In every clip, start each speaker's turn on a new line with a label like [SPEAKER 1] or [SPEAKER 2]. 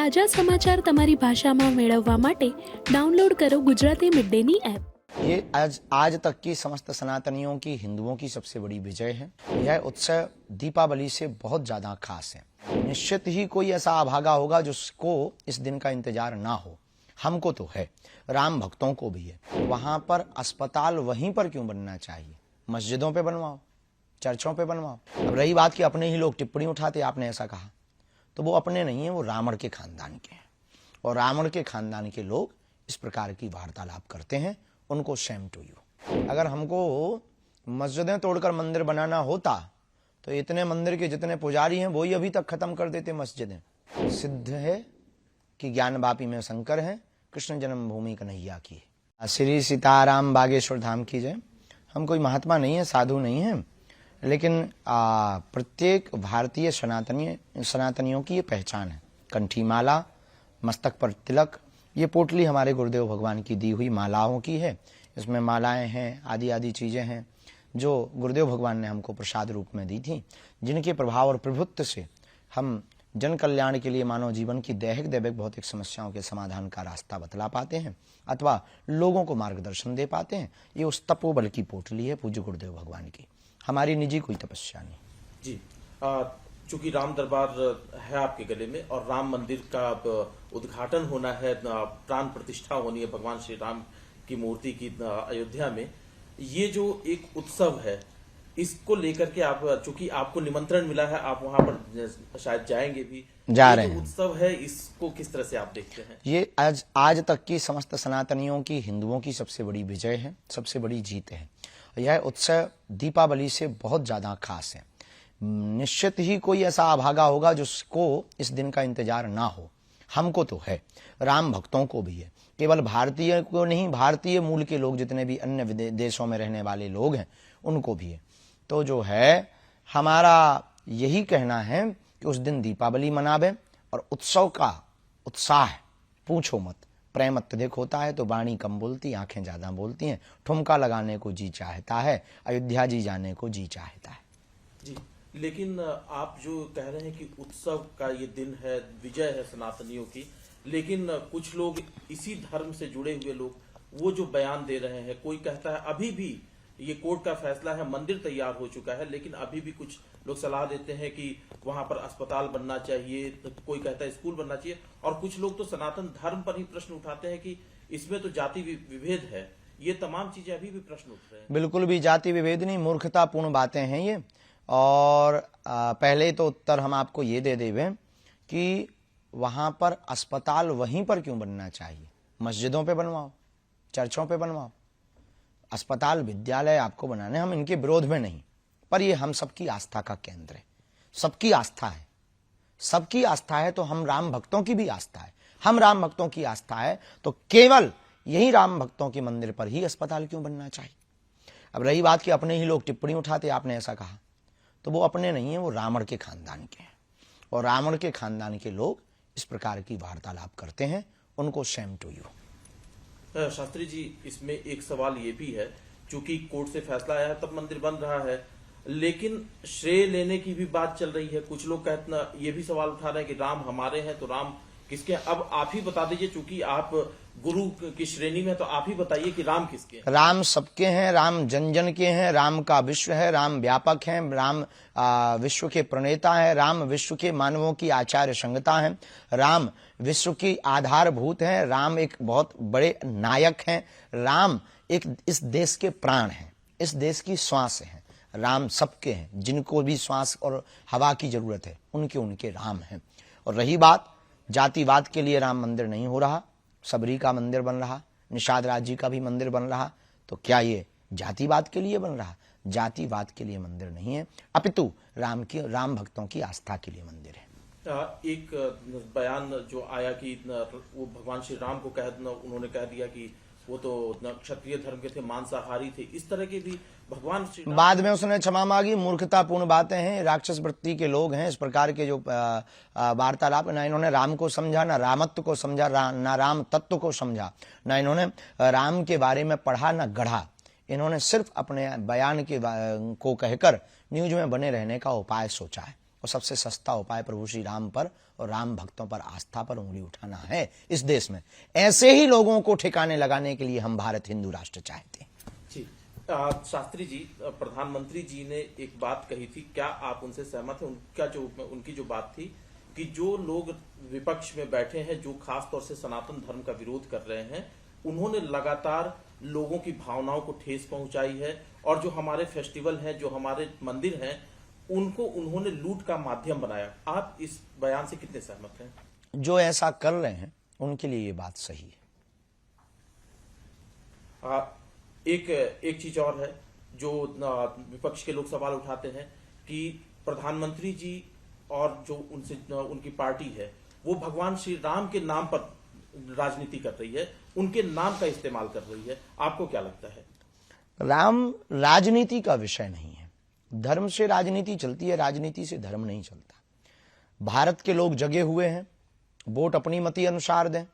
[SPEAKER 1] તાજા સમાચાર તમારી ભાષામાં મેળવવા માટે ડાઉનલોડ કરો ગુજરાતી મિડ ડેની એપ।
[SPEAKER 2] ये आज तक की समस्त सनातनियों की, हिंदुओं की सबसे बड़ी विजय है। यह उत्सव दीपावली से बहुत ज्यादा खास है। निश्चित ही कोई ऐसा अभागा होगा जिसको इस दिन का इंतजार ना हो। हमको तो है, राम भक्तों को भी है। वहां पर अस्पताल वहीं पर क्यों बनना चाहिए? मस्जिदों पे बनवाओ, चर्चों पे बनवाओ। अब रही बात कि अपने ही लोग टिप्पणी उठाते, आपने ऐसा कहा, तो वो अपने नहीं है, वो रावण के खानदान के हैं। और रावण के खानदान के लोग इस प्रकार की वार्तालाप करते हैं, उनको शेम टू यू। अगर हमको मस्जिदें तोड़कर मंदिर बनाना होता तो इतने मंदिर के जितने पुजारी हैं वही अभी तक खत्म कर देते मस्जिदें। सिद्ध है कि ज्ञान वापी में शंकर है, कृष्ण जन्मभूमि कन्हैया की है। श्री सीताराम बागेश्वर धाम की जय। हम कोई महात्मा नहीं है, साधु नहीं है, लेकिन प्रत्येक भारतीय सनातनियों की ये पहचान है। कंठी माला, मस्तक पर तिलक, ये पोटली हमारे गुरुदेव भगवान की दी हुई मालाओं की है। इसमें मालाएं हैं, आदि आदि चीजें हैं जो गुरुदेव भगवान ने हमको प्रसाद रूप में दी थी, जिनके प्रभाव और प्रभुत्व से हम जन कल्याण के लिए मानव जीवन की दैहिक दैविक भौतिक समस्याओं के समाधान का रास्ता बतला पाते हैं अथवा लोगों को मार्गदर्शन दे पाते हैं। ये उस तपोबल की पोटली है पूज्य गुरुदेव भगवान की, हमारी निजी कोई तपस्या नहीं।
[SPEAKER 3] जी, चूंकि राम दरबार है आपके गले में और राम मंदिर का उद्घाटन होना है, प्राण प्रतिष्ठा होनी है भगवान श्री राम की मूर्ति की अयोध्या में, ये जो एक उत्सव है इसको लेकर के आप, चूंकि आपको निमंत्रण मिला है, आप वहां पर शायद जाएंगे भी,
[SPEAKER 2] जा रहे हैं।
[SPEAKER 3] उत्सव है, इसको किस तरह से आप देखते हैं?
[SPEAKER 2] ये आज तक की समस्त सनातनियों की, हिंदुओं की सबसे बड़ी विजय है, सबसे बड़ी जीत है। यह उत्सव दीपावली से बहुत ज्यादा खास है। निश्चित ही कोई ऐसा अभागा होगा जिसको इस दिन का इंतजार ना हो। हमको तो है, राम भक्तों को भी है। केवल भारतीय को नहीं, भारतीय मूल के लोग जितने भी अन्य देशों में रहने वाले लोग हैं उनको भी है। तो जो है हमारा यही कहना है कि उस दिन दीपावली मनावे और उत्सव का उत्साह पूछो मत। प्रेम अत्यधिक होता है तो वाणी कम बोलती, आंखें ज्यादा बोलती हैं। ठुमका लगाने को जी चाहता है, अयोध्या जी जाने को जी चाहता है।
[SPEAKER 3] जी, लेकिन आप जो कह रहे हैं कि उत्सव का ये दिन है, विजय है सनातनियों की, लेकिन कुछ लोग इसी धर्म से जुड़े हुए लोग वो जो बयान दे रहे हैं, कोई कहता है अभी भी ये कोर्ट का फैसला है, मंदिर तैयार हो चुका है, लेकिन अभी भी कुछ लोग सलाह देते हैं कि वहां पर अस्पताल बनना चाहिए, तो कोई कहता है स्कूल बनना चाहिए, और कुछ लोग तो सनातन धर्म पर ही प्रश्न उठाते हैं कि इसमें तो जाति विभेद है। ये तमाम चीजें अभी भी प्रश्न उठ रहे हैं।
[SPEAKER 2] बिल्कुल भी जाति विभेद नहीं, मूर्खतापूर्ण बातें हैं ये। और पहले तो उत्तर हम आपको ये दे देवे कि वहां पर अस्पताल वहीं पर क्यों बनना चाहिए? मस्जिदों पे बनवाओ, चर्चों पे बनवाओ। अस्पताल, विद्यालय आपको बनाने, हम इनके विरोध में नहीं, पर ये हम सबकी आस्था का केंद्र है। सबकी आस्था है, सबकी आस्था है तो हम राम भक्तों की भी आस्था है। हम राम भक्तों की आस्था है तो केवल यही राम भक्तों के मंदिर पर ही अस्पताल क्यों बनना चाहिए? अब रही बात कि अपने ही लोग टिप्पणी उठाते, आपने ऐसा कहा, तो वो अपने नहीं है, वो रावण के खानदान के हैं। और रावण के खानदान के लोग इस प्रकार की वार्तालाप करते हैं, उनको Shem to you.
[SPEAKER 3] Shastri ji, इसमें एक सवाल ये भी है, चूंकि कोर्ट से फैसला आया है तब मंदिर बन रहा है, लेकिन श्रेय लेने की भी बात चल रही है। कुछ लोग कहते, ये भी सवाल उठा रहे हैं कि राम हमारे हैं तो राम किसके हैं? अब आप ही बता दीजिए, चूंकि आप गुरु की श्रेणी में, तो आप ही बताइए कि राम किसके हैं?
[SPEAKER 2] राम सबके हैं, राम जन जन के हैं, राम का विश्व है, राम व्यापक है, राम विश्व के प्रणेता है, राम विश्व के मानवों की आचार्य संगता है, राम विश्व की आधारभूत है, राम एक बहुत बड़े नायक हैं, राम एक इस देश के प्राण हैं, इस देश की श्वास है। राम सबके हैं, जिनको भी श्वास और हवा की जरूरत है उनके राम हैं। और रही बात जातिवाद के लिए राम मंदिर नहीं हो रहा, सबरी का मंदिर बन रहा, निषाद राज जी का भी मंदिर बन रहा, तो क्या ये जातिवाद के लिए बन रहा? जातिवाद के लिए मंदिर नहीं है, अपितु राम भक्तों की आस्था के लिए मंदिर है।
[SPEAKER 3] एक बयान जो आया कि वो भगवान श्री राम को उन्होंने कह दिया कि वो तो क्षत्रिय धर्म के थे, मांसाहारी थे, इस तरह के भी भगवान श्री राम। बाद
[SPEAKER 2] में उसने क्षमा मांगी। मूर्खतापूर्ण बातें हैं, राक्षस वृत्ति के लोग हैं। इस प्रकार के जो वार्तालाप, ना इन्होंने राम को समझा, ना रामत्व को समझा, ना राम तत्व को समझा, ना इन्होंने राम के बारे में पढ़ा, ना गढ़ा। इन्होंने सिर्फ अपने बयान को कहकर न्यूज में बने रहने का उपाय सोचा है। और सबसे सस्ता उपाय प्रभु श्री राम पर और राम भक्तों पर आस्था पर उंगली उठाना है इस देश में। ऐसे ही लोगों को ठिकाने लगाने के लिए हम भारत हिंदू राष्ट्र चाहते हैं।
[SPEAKER 3] जी शास्त्री जी, प्रधानमंत्री जी ने एक बात कही थी, क्या आप उनसे सहमत हैं? उनकी जो बात थी कि जो लोग विपक्ष में बैठे हैं, जो खास तौर से सनातन धर्म का विरोध कर रहे हैं, उन्होंने लगातार लोगों की भावनाओं को ठेस पहुंचाई है और जो हमारे फेस्टिवल हैं, जो हमारे मंदिर हैं, उनको उन्होंने लूट का माध्यम बनाया। आप इस बयान से कितने सहमत हैं?
[SPEAKER 2] जो ऐसा कर रहे हैं उनके लिए ये बात सही है।
[SPEAKER 3] एक चीज और है जो विपक्ष के लोग सवाल उठाते हैं कि प्रधानमंत्री जी और जो उनकी पार्टी है वो भगवान श्री राम के नाम पर राजनीति कर रही है, उनके नाम का इस्तेमाल कर रही है। आपको क्या लगता है?
[SPEAKER 2] राम राजनीति का विषय नहीं है। धर्म से राजनीति चलती है, राजनीति से धर्म नहीं चलता। भारत के लोग जगे हुए हैं, वोट अपनी मति अनुसार दें,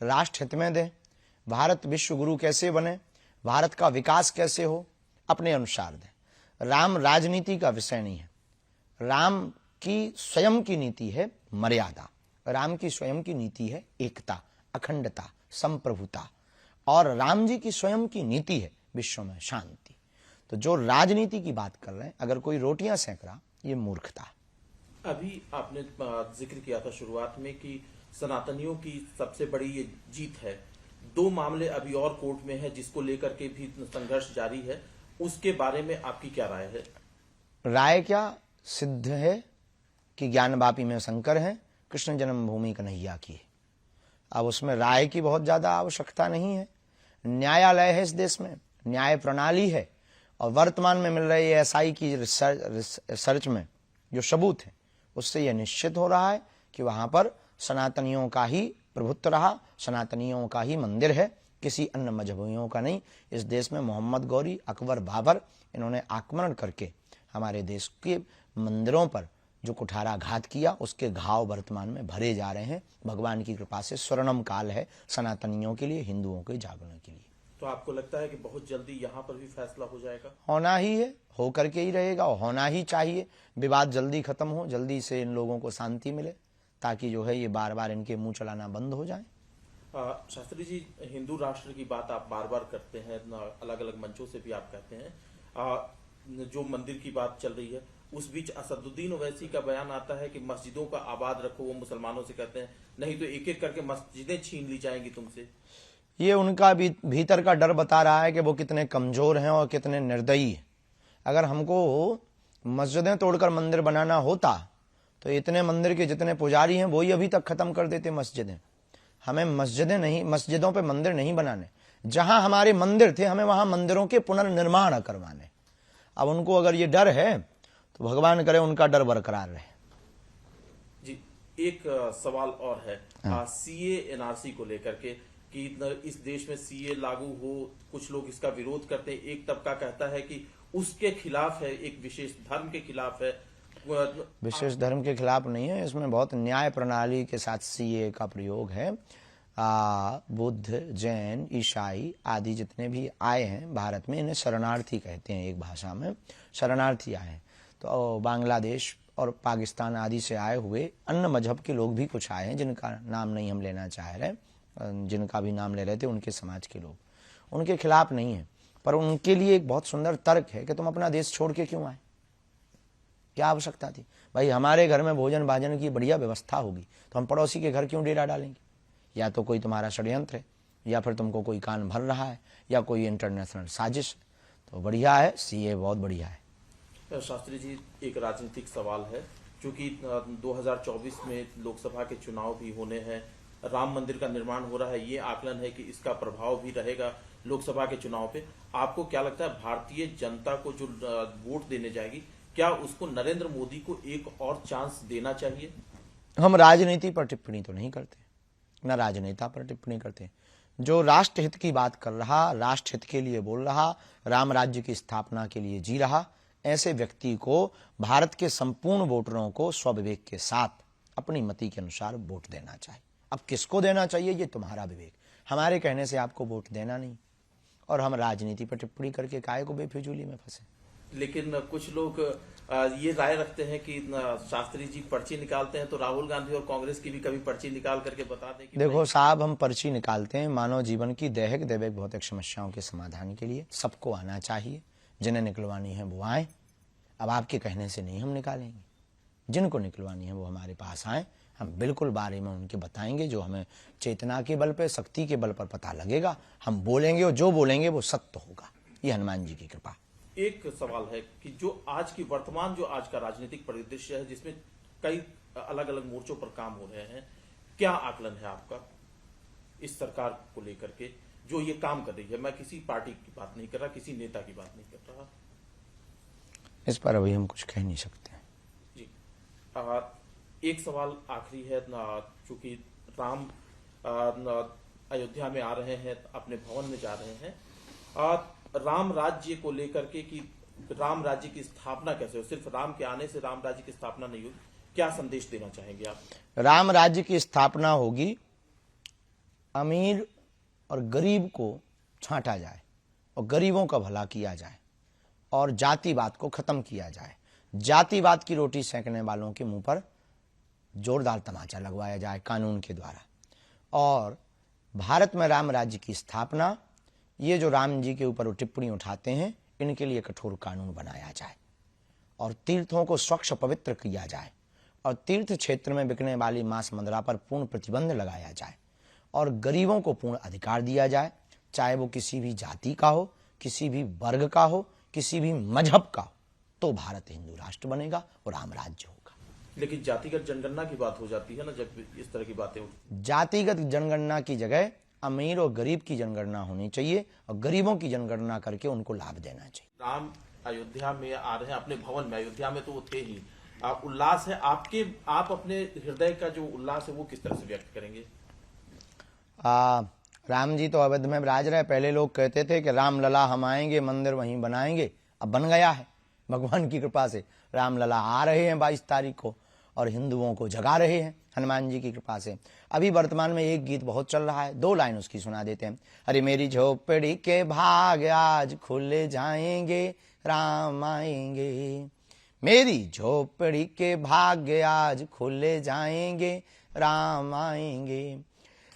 [SPEAKER 2] राष्ट्र हित में दें, भारत विश्व गुरु कैसे बने, भारत का विकास कैसे हो, अपने अनुसार दें। राम राजनीति का विषय नहीं है। राम की स्वयं की नीति है मर्यादा, राम की स्वयं की नीति है एकता, अखंडता, संप्रभुता, और राम जी की स्वयं की नीति है विश्व में शांति। तो जो राजनीति की बात कर रहे हैं, अगर कोई रोटियां सेक रहा, ये मूर्खता।
[SPEAKER 3] अभी आपने जिक्र किया था शुरुआत में कि सनातनियों की सबसे बड़ी ये जीत है। 2 मामले अभी और कोर्ट में है जिसको लेकर के भी संघर्ष जारी है, उसके बारे में आपकी क्या राय है?
[SPEAKER 2] राय क्या, सिद्ध है कि ज्ञानवापी में शंकर है, कृष्ण जन्मभूमि कन्हैया की है। अब उसमें राय की बहुत ज्यादा आवश्यकता नहीं है। न्यायालय है इस देश में, न्याय प्रणाली है, और वर्तमान में मिल रही एसआई की रिसर्च में जो सबूत है, उससे यह निश्चित हो रहा है कि वहां पर सनातनियों का ही प्रभुत्व रहा, सनातनियों का ही मंदिर है, किसी अन्य मजहबियों का नहीं। इस देश में मोहम्मद गौरी, अकबर, बाबर, इन्होंने आक्रमण करके हमारे देश के मंदिरों पर जो कुठाराघात किया, उसके घाव वर्तमान में भरे जा रहे हैं। भगवान की कृपा से स्वर्णिम काल है सनातनियों के लिए, हिंदुओं के जागरण के लिए।
[SPEAKER 3] तो आपको लगता है कि बहुत जल्दी यहाँ पर भी फैसला हो जाएगा?
[SPEAKER 2] होना ही है, होकर के ही रहेगा, और होना ही चाहिए। विवाद जल्दी खत्म हो, जल्दी से इन लोगों को शांति मिले, ताकि जो है ये बार बार इनके मुंह चलाना बंद हो जाए।
[SPEAKER 3] शास्त्री जी, हिंदू राष्ट्र की बात आप बार बार करते हैं, अलग अलग मंचों से भी आप कहते हैं। जो मंदिर की बात चल रही है, उस बीच असदुद्दीन ओवैसी का बयान आता है कि मस्जिदों का आबाद रखो। वो मुसलमानों से कहते हैं नहीं तो एक एक करके मस्जिदें छीन ली जाएंगी तुमसे।
[SPEAKER 2] ये उनका भीतर का डर बता रहा है कि वो कितने कमजोर हैं और कितने निर्दयी हैं। अगर हमको मस्जिदें तोड़कर मंदिर बनाना होता तो इतने मंदिर के जितने पुजारी हैं वो ही अभी तक खत्म कर देते मस्जिदें। हमें मस्जिदें नहीं, मस्जिदों पे मंदिर नहीं बनाने। जहां हमारे मंदिर थे, हमें वहां मंदिरों के पुनर्निर्माण करवाने। अब उनको अगर ये डर है तो भगवान करे उनका डर बरकरार रहे।
[SPEAKER 3] जी, एक सवाल और है सीए एनआरसी को लेकर के कि इस देश में सीए लागू हो, कुछ लोग इसका विरोध करते हैं। एक तबका कहता है कि उसके खिलाफ है, एक विशेष धर्म के खिलाफ है।
[SPEAKER 2] विशेष धर्म के खिलाफ नहीं है, इसमें बहुत न्याय प्रणाली के साथ सीए का प्रयोग है। बुद्ध, जैन, ईसाई आदि जितने भी आए हैं भारत में, इन्हें शरणार्थी कहते हैं। एक भाषा में शरणार्थी आए हैं। तो बांग्लादेश और पाकिस्तान आदि से आए हुए अन्य मजहब के लोग भी कुछ आए हैं, जिनका नाम नहीं हम लेना चाह रहे, जिनका भी नाम ले रहे थे उनके समाज के लोग, उनके खिलाफ नहीं है। पर उनके लिए एक बहुत सुंदर तर्क है कि तुम अपना देश छोड़ के क्यों आए, क्या आवश्यकता थी? भाई हमारे घर में भोजन भाजन की बढ़िया व्यवस्था होगी तो हम पड़ोसी के घर क्यों डेरा डालेंगे? या तो कोई तुम्हारा षड्यंत्र है, या फिर तुमको कोई कान भर रहा है, या कोई इंटरनेशनल साजिश है। तो बढ़िया है, सीए बहुत बढ़िया है।
[SPEAKER 3] शास्त्री जी, एक राजनीतिक सवाल है, क्योंकि 2024 में लोकसभा के चुनाव भी होने हैं, राम मंदिर का निर्माण हो रहा है, ये आकलन है कि इसका प्रभाव भी रहेगा लोकसभा के चुनाव पे। आपको क्या लगता है, भारतीय जनता को जो वोट देने जाएगी, क्या उसको नरेंद्र मोदी को एक और चांस देना चाहिए?
[SPEAKER 2] हम राजनीति पर टिप्पणी तो नहीं करते, न राजनेता पर टिप्पणी करते। जो राष्ट्र हित की बात कर रहा, राष्ट्र हित के लिए बोल रहा, राम राज्य की स्थापना के लिए जी रहा, ऐसे व्यक्ति को भारत के संपूर्ण वोटरों को स्वविवेक के साथ अपनी मति के अनुसार वोट देना चाहिए। अब किसको देना चाहिए ये तुम्हारा विवेक, हमारे कहने से आपको वोट देना नहीं। और हम राजनीति पर टिप्पणी करके काहे को बेफिजूली में फंसे।
[SPEAKER 3] लेकिन कुछ लोग ये राय रखते हैं कि शास्त्री जी पर्ची निकालते हैं तो राहुल गांधी और कांग्रेस की भी कभी पर्ची निकाल करके बता दें कि
[SPEAKER 2] देखो साहब, हम पर्ची निकालते हैं मानव जीवन की दैहिक दैविक भौतिक समस्याओं के समाधान के लिए। सबको आना चाहिए, जिन्हें निकलवानी है वो आए। अब आपके कहने से नहीं हम निकालेंगे, जिनको निकलवानी है वो हमारे पास आए, हम बिल्कुल बारे में उनके बताएंगे। जो हमें चेतना के बल पे, शक्ति के बल पर पता लगेगा, हम बोलेंगे और जो बोलेंगे वो सत्य होगा। ये हनुमान जी की कृपा।
[SPEAKER 3] एक सवाल है कि जो आज की वर्तमान जो आज का राजनीतिक परिदृश्य है, जिसमें कई अलग अलग मोर्चों पर काम हो रहे हैं, क्या आकलन है आपका इस सरकार को लेकर के जो ये काम कर रही है? मैं किसी पार्टी की बात नहीं कर रहा, किसी नेता की बात नहीं कर रहा।
[SPEAKER 2] इस पर अभी हम कुछ कह नहीं सकते हैं
[SPEAKER 3] जी। एक सवाल आखिरी है, चूंकि राम अयोध्या में आ रहे हैं, अपने भवन में जा रहे हैं, राम राज्य को लेकर के कि राम राज्य की स्थापना कैसे हो? सिर्फ राम के आने से राम राज्य की स्थापना नहीं होगी, क्या संदेश देना चाहेंगे आप?
[SPEAKER 2] राम राज्य की स्थापना होगी, अमीर और गरीब को छांटा जाए और गरीबों का भला किया जाए और जातिवाद को खत्म किया जाए। जातिवाद की रोटी सेंकने वालों के मुंह पर जोरदार तमाचा लगवाया जाए कानून के द्वारा। और भारत में राम राज्य की स्थापना, ये जो राम जी के ऊपर वो टिप्पणी उठाते हैं, इनके लिए कठोर कानून बनाया जाए और तीर्थों को स्वच्छ पवित्र किया जाए और तीर्थ क्षेत्र में बिकने वाली मांस मंदरा पर पूर्ण प्रतिबंध लगाया जाए और गरीबों को पूर्ण अधिकार दिया जाए, चाहे वो किसी भी जाति का हो, किसी भी वर्ग का हो, किसी भी मजहब का हो, तो भारत हिंदू राष्ट्र बनेगा और राम राज्य होगा।
[SPEAKER 3] लेकिन जातिगत जनगणना की बात हो जाती है ना, जब इस तरह की बातें उठती।
[SPEAKER 2] जातिगत जनगणना की जगह अमीर और गरीब की जनगणना होनी चाहिए और गरीबों की जनगणना करके उनको लाभ देना चाहिए। राम
[SPEAKER 3] अयोध्या में आ रहे हैं, अपने भवन में, अयोध्या में तो वो थे ही, उल्लास है आपके, आप अपने हृदय का जो उल्लास है वो किस तरह से व्यक्त करेंगे?
[SPEAKER 2] राम जी तो अवध में विराज रहे। पहले लोग कहते थे कि राम लला हम आएंगे, मंदिर वहीं बनाएंगे। अब बन गया है भगवान की कृपा से। राम लला आ रहे हैं 22 तारीख को और हिंदुओं को जगा रहे हैं हनुमान जी की कृपा से। अभी वर्तमान में एक गीत बहुत चल रहा है, 2 लाइन उसकी सुना देते हैं। अरे मेरी झोपड़ी के भाग आज खुल जाएंगे, राम आएंगे। मेरी झोपड़ी के भाग्य आज खुल जाएंगे, राम आएंगे।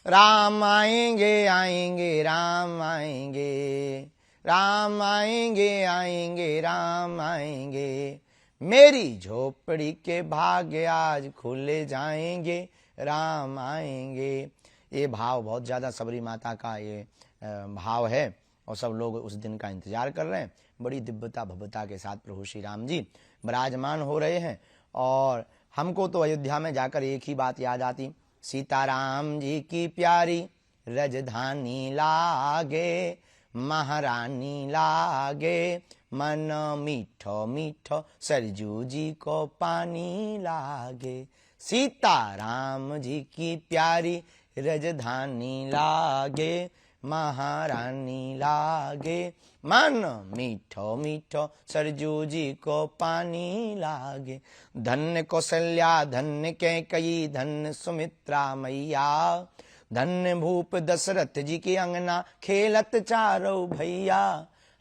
[SPEAKER 2] राम आएंगे आएंगे राम आएंगे, राम आएंगे आएंगे राम आएंगे। मेरी झोपड़ी के भाग्य आज खुल जाएंगे, राम आएंगे। ये भाव बहुत ज़्यादा सबरी माता का ये भाव है और सब लोग उस दिन का इंतजार कर रहे हैं। बड़ी दिव्यता भव्यता के साथ प्रभु श्री राम जी विराजमान हो रहे हैं। और हमको तो अयोध्या में जाकर एक ही बात याद आती, सीताराम जी की प्यारी राजधानी लागे, महारानी लागे, मन मीठो मीठो सरजू जी को पानी लागे। सीताराम जी की प्यारी राजधानी लागे, महारानी लागे, मन मीठो मीठो सरजू जी को पानी लागे। धन्य कौशल्या धन्य कैकेयी धन्य सुमित्रा मैया, धन्य भूप दशरथ जी की अंगना खेलत चारों भैया।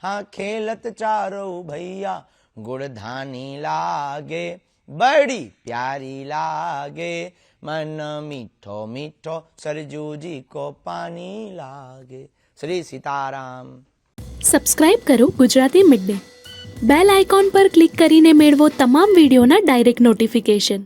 [SPEAKER 2] हाँ खेलत चारों भैया, गुड़धानी लागे, बड़ी प्यारी लागे, मन मीठो मीठो सरजू जी को पानी लागे। श्री सीताराम।
[SPEAKER 1] સબસ્ક્રાઇબ કરો Gujarati mid day. Bell icon પર ક્લિક કરીને મેળવો તમામ વિડીયોના ડાયરેક્ટ નોટિફિકેશન.